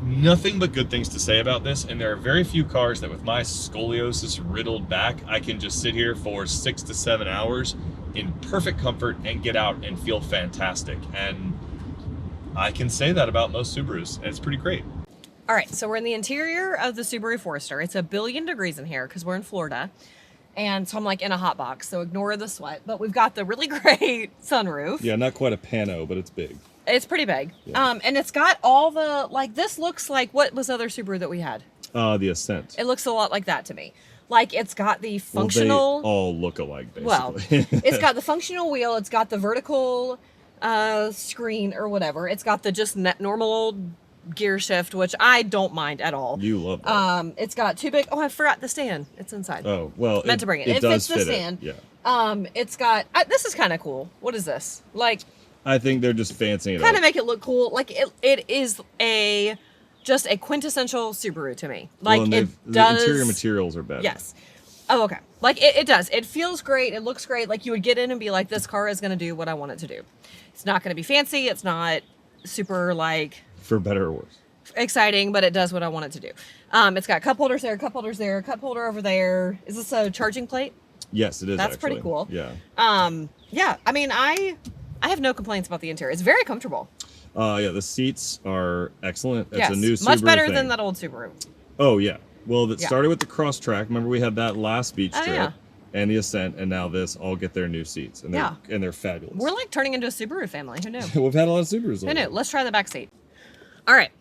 S2: nothing but good things to say about this, and there are very few cars that with my scoliosis riddled back, I can just sit here for 6 to 7 hours in perfect comfort and get out and feel fantastic. And I can say that about most Subarus, and it's pretty great.
S4: All right, so we're in the interior of the Subaru Forester. It's 1,000,000,000 degrees in here because we're in Florida. And so I'm like in a hot box, so ignore the sweat. But we've got the really great sunroof.
S1: Yeah, not quite a pano, but it's big.
S4: It's pretty big.
S1: Yeah.
S4: And it's got all the, like, this looks like, what was the other Subaru that we had?
S1: The Ascent.
S4: It looks a lot like that to me. Like, it's got the
S1: Well,
S4: functional...
S1: they all look alike, basically.
S4: Well, it's got the functional wheel. It's got the vertical screen or whatever. It's got the just normal old gear shift, which I don't mind at all.
S1: You love that.
S4: It's got two big... Oh, I forgot the stand. It's inside.
S1: Oh, well,
S4: Meant to bring it.
S1: It
S4: It
S1: does
S4: fits the
S1: fit
S4: stand.
S1: it. Yeah.
S4: It's got... this is kind of cool. What is this? Like,
S1: I think they're just fancying it
S4: kind of
S1: up.
S4: make it look cool. Like, it is just a quintessential Subaru to me. Like,
S1: Well, and
S4: it does...
S1: The interior materials are better.
S4: Yes. Oh, okay. Like, it does. It feels great. It looks great. Like, you would get in and be like, this car is going to do what I want it to do. It's not going to be fancy. It's not super, like...
S1: For better or worse.
S4: Exciting, but it does what I want it to do. It's got cup holders there, cup holders there, cup holder over there. Is this a charging plate?
S1: Yes, it is.
S4: That's
S1: actually.
S4: pretty cool.
S1: Yeah.
S4: Yeah. I mean, I have no complaints about the interior. It's very comfortable.
S1: Yeah, the seats are excellent. It's
S4: Yes,
S1: a new Subaru
S4: much better
S1: thing.
S4: than that old Subaru.
S1: Oh, yeah. Well, that
S4: Yeah.
S1: started with the Crosstrek. Remember we had that last beach
S4: Oh,
S1: trip.
S4: yeah.
S1: And the Ascent, and now this all get their new seats. And they're,
S4: Yeah.
S1: and they're fabulous.
S4: We're like turning into a Subaru family. Who knew?
S1: We've had a lot of Subarus.
S4: Who knew? Let's try the back seat. All right.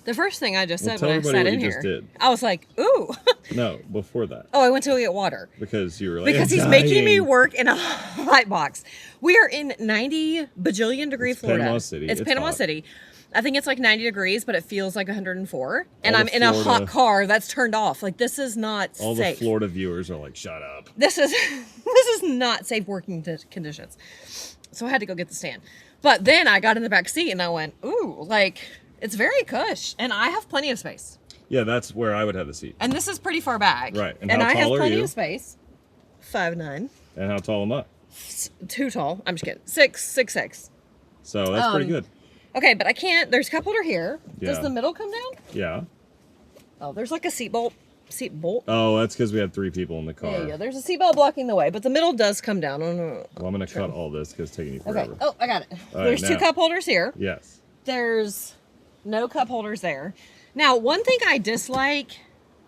S4: The first thing I just
S1: Well,
S4: said
S1: tell
S4: when I
S1: everybody
S4: sat
S1: what
S4: in
S1: you
S4: here,
S1: just did.
S4: I was like, ooh.
S1: No, before that.
S4: Oh, I went to go get water.
S1: Because you were like,
S4: Because
S1: "I'm
S4: he's making me
S1: dying."
S4: work in a hot box. We are in 90 bajillion degree
S1: It's
S4: Florida.
S1: Panama City.
S4: It's
S1: It's
S4: Panama
S1: hot.
S4: City. I think it's like 90 degrees, but it feels like 104. And
S1: All
S4: I'm
S1: the
S4: in a hot
S1: Florida-
S4: car that's turned off. Like, this is not
S1: All
S4: safe.
S1: the Florida viewers are like, shut up.
S4: This is this is not safe working conditions. So I had to go get the stand. But then I got in the back seat and I went, ooh, like, it's very cush. And I have plenty of space.
S1: Yeah, that's where I would have the seat.
S4: And this is pretty far back.
S1: Right. And
S4: And
S1: how
S4: I have
S1: tall are
S4: plenty
S1: you?
S4: of space. 5'9".
S1: And how tall am I?
S4: Too tall. I'm just kidding. 6'6".
S1: So that's pretty good.
S4: Okay, but I can't. There's a cup holder here. Does
S1: Yeah.
S4: the middle come down?
S1: Yeah.
S4: Oh, there's like a seat bolt.
S1: Oh, that's because we had 3 people in the car.
S4: Yeah, there's a seat belt blocking the way, but the middle does come down. Oh, no.
S1: Well, I'm going to cut all this because it's taking you
S4: Okay.
S1: forever.
S4: Oh, I got it.
S1: All right,
S4: There's 2
S1: now.
S4: cup holders here.
S1: Yes.
S4: There's no cup holders there. Now, one thing I dislike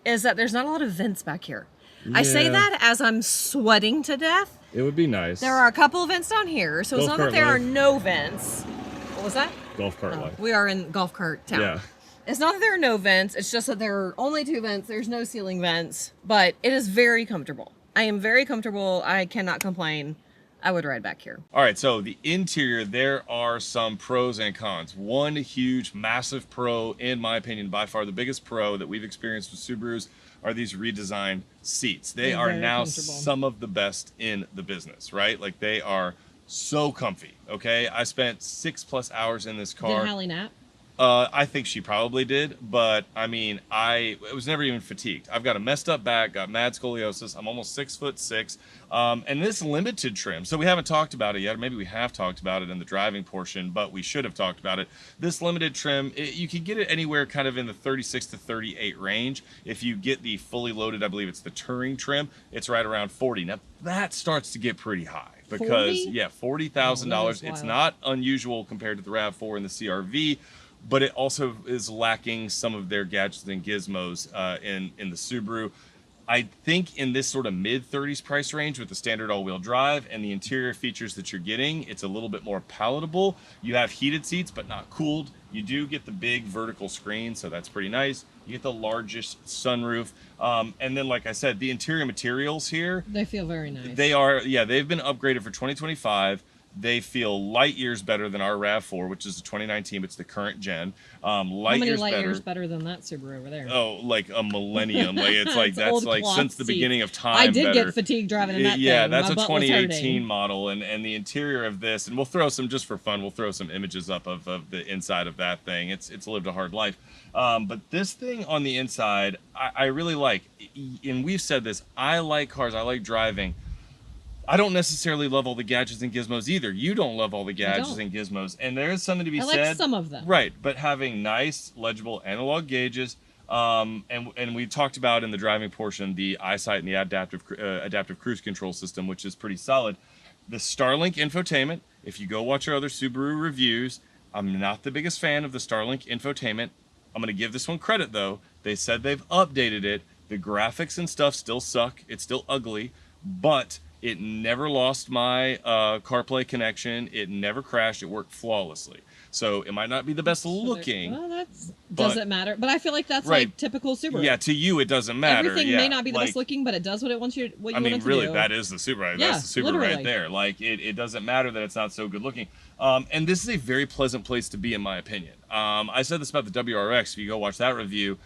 S4: is that there's not a lot of vents back here. I say
S1: Yeah.
S4: that as I'm sweating to death.
S1: It would be nice.
S4: There are a couple of vents down here, so it's
S1: Golf
S4: not that
S1: cart
S4: there are
S1: life.
S4: no vents. What was that?
S1: Golf cart
S4: Oh,
S1: life.
S4: we are in golf cart town.
S1: Yeah.
S4: It's not that there are no vents, it's just that there are only 2 vents. There's no ceiling vents, but it is very comfortable. I am very comfortable. I cannot complain. I would ride back here.
S2: All right, so the interior, there are some pros and cons. One huge, massive pro, in my opinion, by far the biggest pro that we've experienced with Subarus are these redesigned seats. They
S4: They're
S2: are
S4: very
S2: now
S4: comfortable.
S2: some of the best in the business, right? Like, they are so comfy, okay? I spent 6+ hours in this car.
S5: Did Hallie nap?
S2: I think she probably did, but I mean, I was never even fatigued. I've got a messed up back, got mad scoliosis. I'm almost 6'6", and this limited trim. So we haven't talked about it yet. Or maybe we have talked about it in the driving portion, but we should have talked about it. This limited trim, you can get it anywhere kind of in the 36 to 38 range. If you get the fully loaded, I believe it's the Touring trim, it's right around 40. Now that starts to get pretty high. Because
S5: 40?
S2: yeah, $40,000.
S5: Oh, that is
S2: It's
S5: wild.
S2: not unusual compared to the RAV4 and the CRV, but it also is lacking some of their gadgets and gizmos in the Subaru. I think in this sort of mid-30s price range with the standard all-wheel drive and the interior features that you're getting, it's a little bit more palatable. You have heated seats, but not cooled. You do get the big vertical screen, so that's pretty nice. You get the largest sunroof. And then, like I said, the interior materials here,
S5: They feel very nice.
S2: they are, yeah, they've been upgraded for 2025. They feel light years better than our RAV4, which is the 2019, but it's the current gen.
S5: How many
S2: Years
S5: light
S2: better.
S5: years better than that Subaru over there?
S2: Oh, like a millennium. Like it's like
S5: It's
S2: that's
S5: old
S2: like
S5: cloth
S2: since the
S5: seats.
S2: beginning of time.
S5: I did
S2: better.
S5: get fatigued driving in that
S2: Yeah,
S5: thing.
S2: that's
S5: My
S2: a
S5: butt was
S2: 2018
S5: hurting.
S2: model, and the interior of this, and we'll throw some just for fun. We'll throw some images up of the inside of that thing. It's lived a hard life, but this thing on the inside, I really like. And we've said this. I like cars. I like driving. I don't necessarily love all the gadgets and gizmos either. You don't love all the gadgets and gizmos, and there is something to be
S5: I
S2: said.
S5: like some of them.
S2: Right, but having nice, legible analog gauges, and we talked about in the driving portion the eyesight and the adaptive cruise control system, which is pretty solid. The Starlink infotainment. If you go watch our other Subaru reviews, I'm not the biggest fan of the Starlink infotainment. I'm going to give this one credit though. They said they've updated it. The graphics and stuff still suck. It's still ugly, but it never lost my CarPlay connection. It never crashed. It worked flawlessly. So it might not be the best looking.
S5: Well, that's
S2: but-
S5: doesn't matter. But I feel like that's
S2: Right.
S5: like typical Subaru.
S2: Yeah, to you it doesn't matter.
S5: Everything
S2: yeah.
S5: may not be the
S2: like,
S5: best looking, but it does what it wants you. What you
S2: I mean,
S5: want it to
S2: really,
S5: do.
S2: that is the Subaru.
S5: Yeah,
S2: That's the Subaru
S5: literally.
S2: right there. Like, it doesn't matter that it's not so good looking. And this is a very pleasant place to be, in my opinion. I said this about the WRX. If you go watch that review,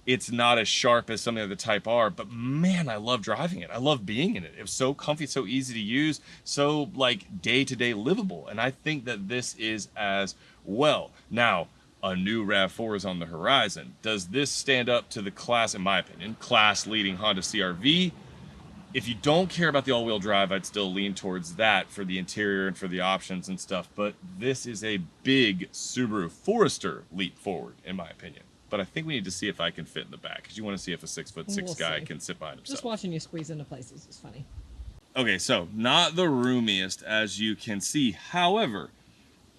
S2: it's not as sharp as something like the Type R, but man, I love driving it. I love being in it. It was so comfy, so easy to use, so like day-to-day livable. And I think that this is as well. Now, a new RAV4 is on the horizon. Does this stand up to the class, in my opinion, class-leading Honda CR-V? If you don't care about the all-wheel drive, I'd still lean towards that for the interior and for the options and stuff. But this is a big Subaru Forester leap forward, in my opinion. But I think we need to see if I can fit in the back, because you want to see if a 6'6"
S5: We'll
S2: guy
S5: see.
S2: can sit behind himself.
S5: Just watching you squeeze into places is funny.
S2: Okay, so not the roomiest, as you can see. However,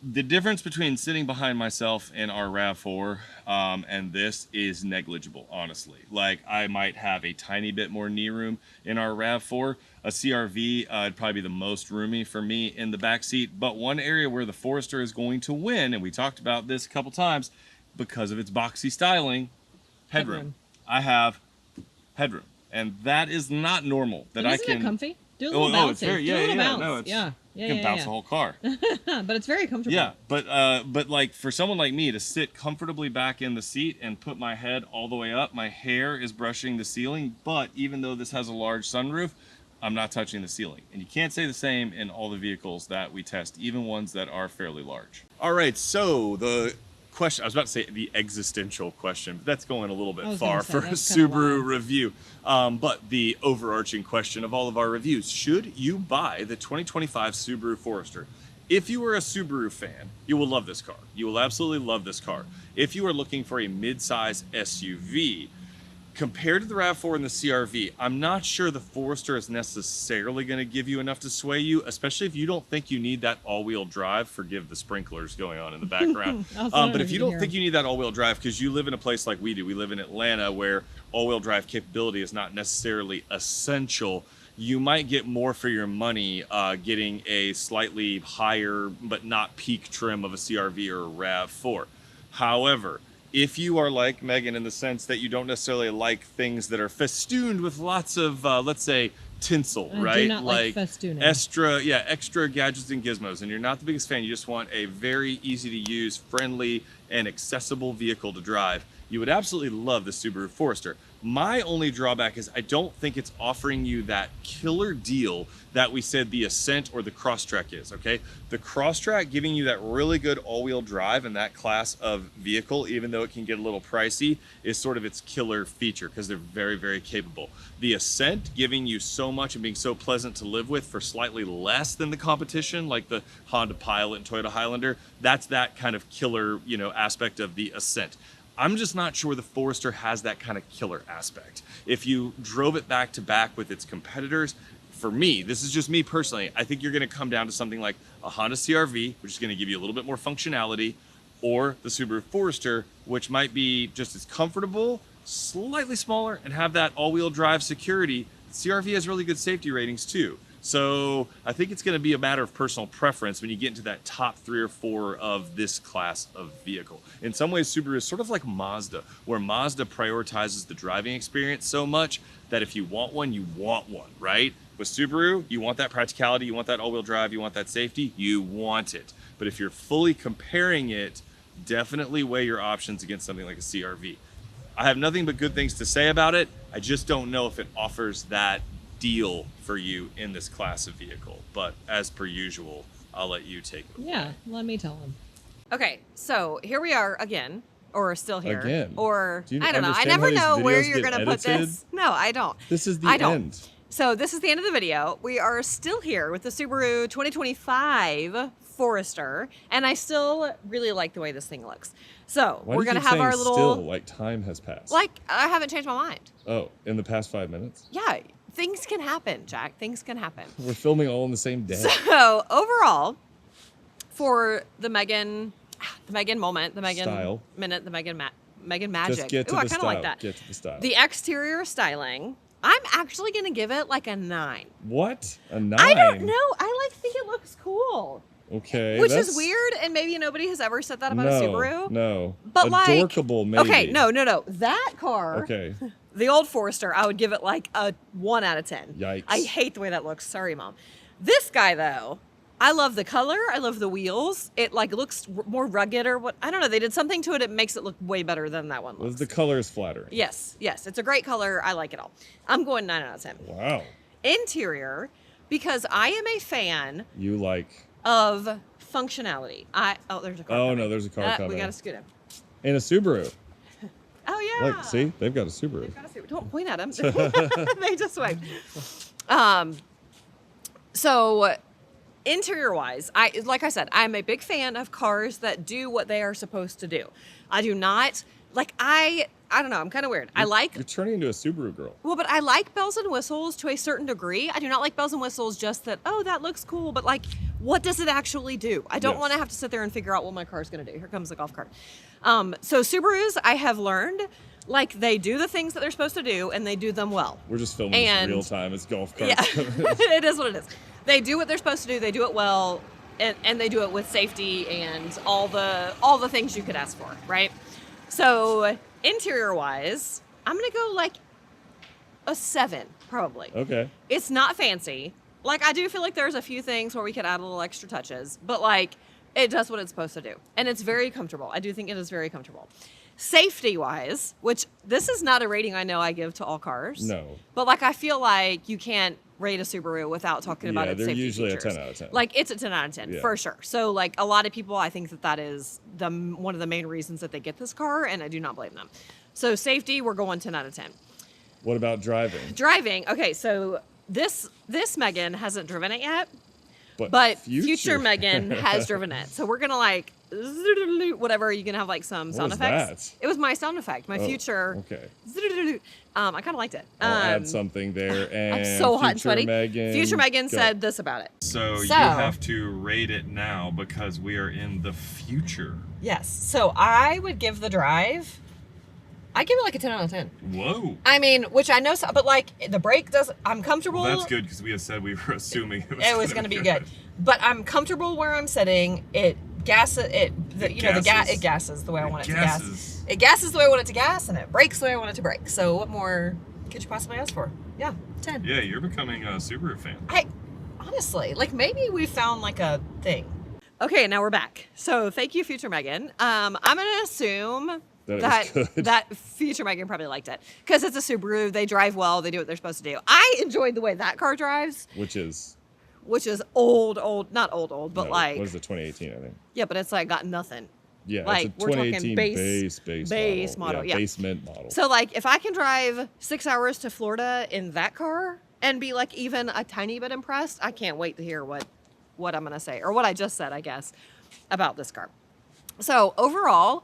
S2: the difference between sitting behind myself in our RAV4 and this is negligible, honestly. Like, I might have a tiny bit more knee room in our RAV4. A CR-V would probably be the most roomy for me in the back seat. But one area where the Forester is going to win, and we talked about this a couple times, because of its boxy styling, headroom. I have headroom, and that is not normal. That
S5: And
S2: I
S5: isn't
S2: can.
S5: it comfy? Do a little bouncy.
S2: It's very,
S5: Do a little bounce.
S2: No, it's,
S5: yeah.
S2: you can bounce the whole car.
S5: But it's very comfortable.
S2: Yeah, but like for someone like me to sit comfortably back in the seat and put my head all the way up, my hair is brushing the ceiling. But even though this has a large sunroof, I'm not touching the ceiling. And you can't say the same in all the vehicles that we test, even ones that are fairly large. All right, so the question, I was about to say the existential question, but that's going a little bit far for a Subaru review. But the overarching question of all of our reviews, should you buy the 2025 Subaru Forester? If you are a Subaru fan, you will love this car. You will absolutely love this car. If you are looking for a mid-size SUV, compared to the RAV4 and the CR-V, I'm not sure the Forester is necessarily going to give you enough to sway you, especially if you don't think you need that all-wheel drive. Forgive the sprinklers going on in the background. But if you don't think you need that all-wheel drive, because you live in a place like we do, we live in Atlanta where all-wheel drive capability is not necessarily essential, you might get more for your money getting a slightly higher but not peak trim of a CR-V or a RAV4. However, if you are like Megan in the sense that you don't necessarily like things that are festooned with lots of, let's say, tinsel,
S5: I
S2: right?
S5: do not like festooning.
S2: Extra gadgets and gizmos, and you're not the biggest fan, you just want a very easy to use, friendly, and accessible vehicle to drive, you would absolutely love the Subaru Forester. My only drawback is I don't think it's offering you that killer deal that we said the Ascent or the Crosstrek is, okay? The Crosstrek giving you that really good all-wheel drive in that class of vehicle, even though it can get a little pricey, is sort of its killer feature because they're very, very capable. The Ascent giving you so much and being so pleasant to live with for slightly less than the competition, like the Honda Pilot and Toyota Highlander, that's that kind of killer, aspect of the Ascent. I'm just not sure the Forester has that kind of killer aspect. If you drove it back to back with its competitors, for me, this is just me personally, I think you're going to come down to something like a Honda CR-V, which is going to give you a little bit more functionality, or the Subaru Forester, which might be just as comfortable, slightly smaller and have that all-wheel drive security, CR-V has really good safety ratings too. So I think it's going to be a matter of personal preference when you get into that top 3 or 4 of this class of vehicle. In some ways, Subaru is sort of like Mazda, where Mazda prioritizes the driving experience so much that if you want one, you want one, right? With Subaru, you want that practicality, you want that all-wheel drive, you want that safety, you want it. But if you're fully comparing it, definitely weigh your options against something like a CR-V. I have nothing but good things to say about it. I just don't know if it offers that deal for you in this class of vehicle. But as per usual, I'll let you take it away.
S5: Yeah, let me tell him.
S4: Okay, so here we are again, or still here,
S1: Again.
S4: or
S1: Do you
S4: I don't know. I
S1: understand
S4: never
S1: how these
S4: know where
S1: videos
S4: you're
S1: get
S4: gonna put
S1: edited?
S4: this. No, I don't.
S1: This is the
S4: I don't.
S1: end.
S4: So this is the end of the video. We are still here with the Subaru 2025 Forester, and I still really like the way this thing looks. So
S1: Why
S4: we're
S1: do you
S4: gonna
S1: keep
S4: have our
S1: saying
S4: little,
S1: still, like time has passed?
S4: like I haven't changed my mind.
S1: Oh, in the past 5 minutes?
S4: Yeah, things can happen, Jack. Things can happen.
S1: We're filming all in the same day.
S4: So overall, for the Megan moment, the Megan
S1: Style.
S4: minute, the Megan magic.
S1: Just get to
S4: Ooh, I
S1: the
S4: kind of
S1: style.
S4: like that.
S1: Get to the style.
S4: The exterior styling, I'm actually gonna give it like a 9.
S1: What? A 9?
S4: I don't know. I think it looks cool.
S1: Okay.
S4: Which
S1: that's...
S4: is weird, and maybe nobody has ever said that about
S1: no,
S4: a Subaru.
S1: No.
S4: But like,
S1: Adorkable, maybe.
S4: okay, no. That car,
S1: Okay.
S4: the old Forester, I would give it like a 1 out of 10.
S1: Yikes.
S4: I hate the way that looks. Sorry, Mom. This guy, though, I love the color. I love the wheels. It like looks more rugged or what. I don't know. They did something to it. It makes it look way better than that one
S1: Well,
S4: looks.
S1: the color is flattering.
S4: Yes. It's a great color. I like it all. I'm going 9 out of 10.
S1: Wow.
S4: Interior, because I am a fan
S1: You like...
S4: of functionality. Oh, there's a car.
S1: Oh,
S4: coming.
S1: no, there's a car coming.
S4: We got to scoot him.
S1: In a Subaru.
S4: Oh, yeah.
S1: Like, see? They've got a Subaru.
S4: They've got a Subaru. Don't point at them. They just waved. So interior-wise, like I said, I'm a big fan of cars that do what they are supposed to do. I do not, like, I don't know, I'm kind of weird.
S1: You're turning into a Subaru girl.
S4: Well, but I like bells and whistles to a certain degree. I do not like bells and whistles just that, oh, that looks cool, but like, what does it actually do? I don't
S1: Yes.
S4: want to have to sit there and figure out what my car's going to do. Here comes the golf cart. So Subarus, I have learned, like, they do the things that they're supposed to do, and they do them well.
S1: We're just filming this
S4: And-
S1: in real time. It's golf
S4: Yeah,
S1: carts.
S4: it is what it is. They do what they're supposed to do. They do it well, and they do it with safety and all the things you could ask for, right? So interior-wise, I'm gonna go like a 7, probably.
S1: Okay.
S4: It's not fancy. Like, I do feel like there's a few things where we could add a little extra touches, but like, it does what it's supposed to do. And it's very comfortable. I do think it is very comfortable. Safety-wise, which this is not a rating I know I give to all cars.
S1: No.
S4: But like, I feel like you can't rate a Subaru without talking about its
S1: they're
S4: safety
S1: usually
S4: features.
S1: a 10 out of 10.
S4: Like, it's a 10 out of 10,
S1: Yeah.
S4: for sure. So like, a lot of people, I think that is one of the main reasons that they get this car, and I do not blame them. So safety, we're going 10 out of 10.
S1: What about driving?
S4: Driving, okay, so this Megan hasn't driven it yet, but future Megan has driven it. So we're gonna like, whatever, you can have like some
S1: What
S4: sound
S1: was
S4: effects.
S1: that?
S4: It was my sound effect, my
S1: Oh,
S4: future.
S1: Okay.
S4: I kind of liked it.
S1: I'll add something there. And
S4: I'm so hot and
S1: future
S4: sweaty.
S1: Megan,
S4: Future Megan
S1: go.
S4: said this about it.
S2: So you
S4: So-
S2: have to rate it now because we are in the future.
S4: Yes. So I would give the drive, I give it like a 10 out of 10.
S2: Whoa.
S4: I mean, which I know, but like the brake doesn't, I'm comfortable.
S2: Well, that's good because we had said we were assuming
S4: It was going to be good. But I'm comfortable where I'm sitting. It gasses, it gasses the way I want it to gas. It gasses the way I want it to gas, and it brakes the way I want it to brake. So what more could you possibly ask for? Yeah, 10.
S2: Yeah, you're becoming a Subaru fan.
S4: Honestly, like maybe we found like a thing. Okay, now we're back. So thank you, future Megan. I'm gonna assume
S1: That it was good.
S4: that future Megan probably liked it because it's a Subaru. They drive well. They do what they're supposed to do. I enjoyed the way that car drives,
S1: Which is...
S4: which is old, not old, but
S1: no,
S4: like,
S1: what is it, 2018, I think.
S4: yeah, but it's like got nothing.
S1: Yeah,
S4: Like,
S1: it's a
S4: we're talking
S1: 2018
S4: base model, yeah.
S1: Basement model.
S4: So like, if I can drive 6 hours to Florida in that car and be like even a tiny bit impressed, I can't wait to hear what I'm gonna say, or what I just said, I guess, about this car. So overall,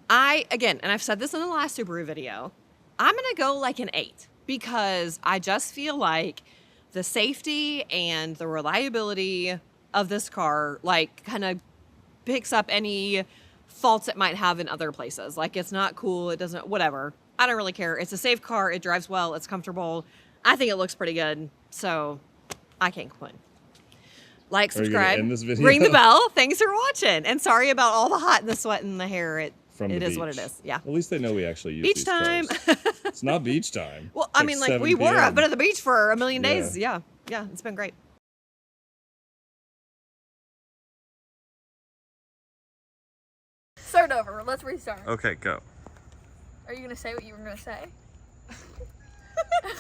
S4: and I've said this in the last Subaru video, I'm gonna go like an 8 because I just feel like the safety and the reliability of this car like kind of picks up any faults it might have in other places. Like, it's not cool, it doesn't, whatever. I don't really care. It's a safe car. It drives well. It's comfortable. I think it looks pretty good. So I can't complain. Like,
S1: Are you gonna
S4: subscribe,
S1: end this video?
S4: ring the bell. Thanks for watching. And sorry about all the hot and the sweat and the hair. It is what it is. Yeah.
S1: At least they know we actually use
S4: Beach
S1: these
S4: time.
S1: cars. It's not beach time.
S4: Well,
S1: It's
S4: I mean, like
S1: 7
S4: we were.
S1: p.m.
S4: I've been at the beach for a million days.
S1: Yeah.
S4: Yeah. It's been great.
S3: Start over. Let's restart.
S1: Okay, go.
S3: Are you gonna say what you were gonna say?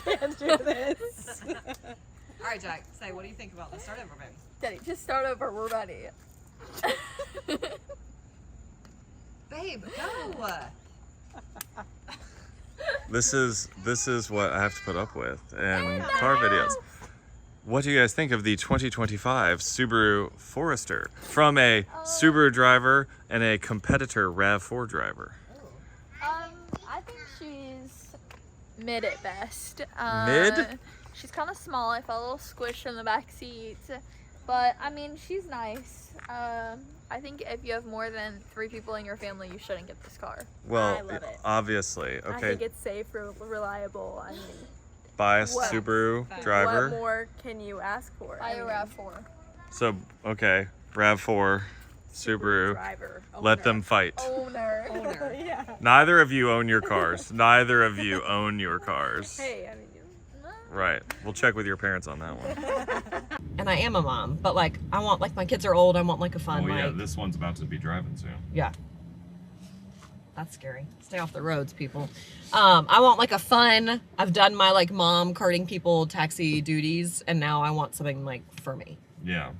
S5: Can't do this.
S4: All right, Jack. Say, what do you think about this? Start over, baby.
S3: Daddy, just start over. We're ready.
S4: Babe, go.
S1: This is what I have to put up with in car videos. What do you guys think of the 2025 Subaru Forester from a Subaru driver and a competitor RAV4 driver?
S3: I think she's mid at best.
S1: Mid?
S3: She's kind of small. I felt a little squished in the back seat, but I mean, she's nice. I think if you have more than 3 people in your family, you shouldn't get this car.
S1: Well,
S3: I love it.
S1: obviously.
S3: I
S1: Okay,
S3: think it's safe, reliable. I mean,
S1: biased
S3: What?
S1: Subaru driver.
S8: What more can you ask for?
S3: buy a RAV4.
S1: So, okay, RAV4, Subaru.
S8: Driver.
S1: Let them fight.
S3: Owner.
S8: Yeah.
S1: Neither of you own your cars. Neither of you own your cars.
S8: Hey, I mean,
S1: Right. We'll check with your parents on that one.
S4: And I am a mom, but like I want, like, my kids are old. I want like a fun, like,
S1: this one's about to be driving soon.
S4: yeah. That's scary. Stay off the roads, people. I want like a fun. I've done my like mom carting people taxi duties, and now I want something like for me.
S1: Yeah.